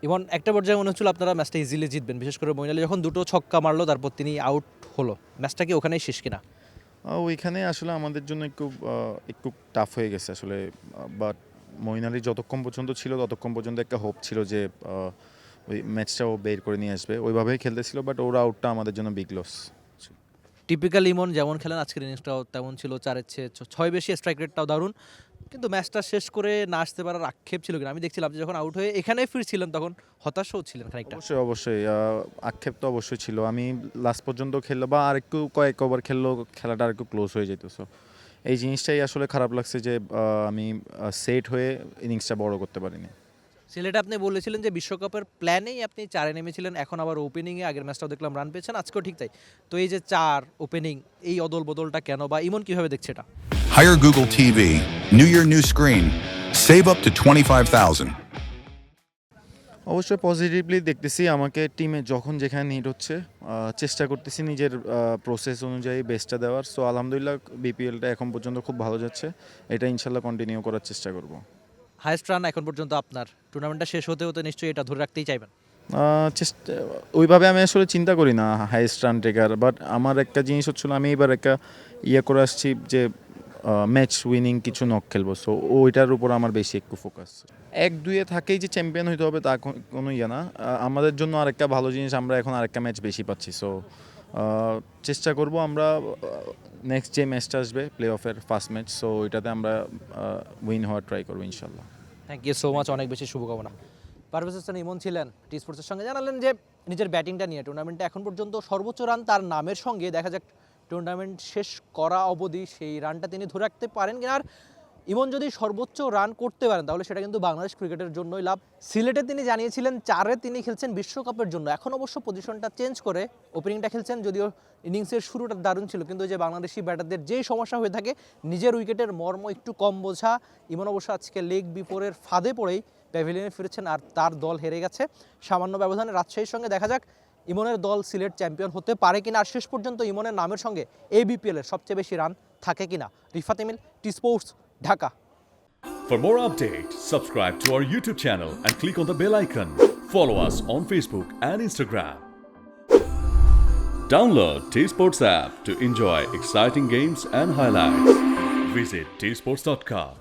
এবং একটা পর্যায়ে মনে হচ্ছিল আপনারা ম্যাচটা ইজিলি জিতবেন, বিশেষ করে মঈন আলী যখন দুটো ছক্কা মারলো তারপর তিনি আউট হলো, ম্যাচটা কি ওখানেই শেষ কিনা? ওইখানে আসলে আমাদের জন্য একটু টাফ হয়ে গেছে আসলে, বাট মঈন আলী যতক্ষণ পর্যন্ত ছিল ততক্ষণ পর্যন্ত একটা হোপ ছিল যে ওই ম্যাচটাও বের করে নিয়ে আসবে, ওইভাবেই খেলতেছিল, বাট ওর আউটটা আমাদের জন্য বিগ লস। টিপিক্যাল ইমন যেমন খেলেন আজকের ইনিংসটাও তেমন ছিল, 4-এর চেয়ে 6 বেশি, স্ট্রাইক রেটটাও দারুণ, কিন্তু ম্যাচটা শেষ করে না আসতে পারার আক্ষেপ ছিল কিনা? আমি দেখছিলাম আপনি যখন আউট হয়ে এখানে ফিরছিলেন তখন হতাশও ছিলেন খানিকটা। অবশ্যই অবশ্যই আক্ষেপ তো অবশ্যই ছিল। আমি লাস্ট পর্যন্ত খেললো বা আরেকটু কয়েক ওভার খেললো, খেলাটা আরেকটু ক্লোজ হয়ে যেত। সো এই জিনিসটাই আসলে খারাপ লাগছে যে আমি সেট হয়ে ইনিংসটা বড় করতে পারিনি। সিলেটে আপনি বলেছিলেন যে বিশ্বকাপের প্ল্যানেই আপনি 4-এ নেমেছিলেন, এখন আবার ওপেনিংয়ে, আগের ম্যাচটাও দেখলাম রান পেয়েছেন, আজকেও ঠিক তাই। তো এই যে 4 ওপেনিং, এই অদল বদলটা কেন, বা ইমন কিভাবে দেখছে এটা? Hire Google TV. New year, new screen. Save up to 25,000. অবশ্যই পজিটিভলি দেখতেছি, আমাকে টিমে যখন যেখানে নিড হচ্ছে চেষ্টা করতেছি নিজের প্রসেস অনুযায়ী বেস্টটা দেওয়ার। সো আলহামদুলিল্লাহ বিপিএলটা এখন পর্যন্ত খুব ভালো যাচ্ছে, এটা ইনশাল্লাহ কন্টিনিউ করার চেষ্টা করব। হায়েস্ট রান এখন পর্যন্ত আপনার, টুর্নামেন্টটা শেষ হতে হতে নিশ্চয়ই এটা ধরে রাখতেই চাইবেন। চেষ্টা ওইভাবে আমি আসলে চিন্তা করি না হাইস্ট রান টেকার, বাট আমার একটা জিনিস হচ্ছিল, আমি এবার একটা করে আসছি যে ম্যাচ উইনিং কিছু নক খেলবো। সো ওইটার উপর আমার বেশি একটু ফোকাস। 1-2-এ থাকেই যে চ্যাম্পিয়ন হইতে হবে তা কোনো না। আমাদের জন্য আরেকটা ভালো জিনিস, আমরা এখন আরেকটা ম্যাচ বেশি পাচ্ছি। সো চেষ্টা করব আমরা নেক্সট যে ম্যাচটা আসবে প্লে অফের ফার্স্ট ম্যাচ, সো ওইটাতে আমরা উইন হওয়ার ট্রাই করবো ইনশাল্লাহ। থ্যাংক ইউ সো মাচ, অনেক বেশি শুভকামনা। পারভেজ হোসেন ইমন ছিলেন টি স্পোর্টসের সঙ্গে, জানালেন যে নিজের ব্যাটিংটা নিয়ে টুর্নামেন্টে এখন পর্যন্ত সর্বোচ্চ রান তার নামের সঙ্গে, দেখা যাক টুর্নামেন্ট শেষ করা অবধি সেই রানটা তিনি ধরে রাখতে পারেন কিনা। আর ইমন যদি সর্বোচ্চ রান করতে পারেন তাহলে সেটা কিন্তু বাংলাদেশ ক্রিকেটের জন্যই লাভ। সিলেটে তিনি জানিয়েছিলেন 4-এ তিনি খেলছেন বিশ্বকাপের জন্য, এখন অবশ্য পজিশনটা চেঞ্জ করে ওপেনিংটা খেলছেন, যদিও ইনিংসের শুরুটা দারুণ ছিল, কিন্তু যে বাংলাদেশি ব্যাটারদের যেই সমস্যা হয়ে থাকে নিজের উইকেটের মর্ম একটু কম বোঝা, ইমন অবশ্য আজকে লেগ বিপরের ফাঁদে পড়েই প্যাভিলিয়নে ফিরেছেন আর তার দল হেরে গেছে সামান্য ব্যবধানে রাজশাহীর সঙ্গে। দেখা যাক ইমনের দল সিলেট চ্যাম্পিয়ন হতে পারে কিনা, আর শেষ পর্যন্ত ইমনের নামের সঙ্গে এই বিপিএলের সবচেয়ে বেশি রান থাকে কিনা। Rifat Emil, T sports, Dhaka. For more updates, subscribe to our YouTube channel and click on the bell icon. Follow us on Facebook and Instagram. Download T-Sports app to enjoy exciting games and highlights. Visit tsports.com.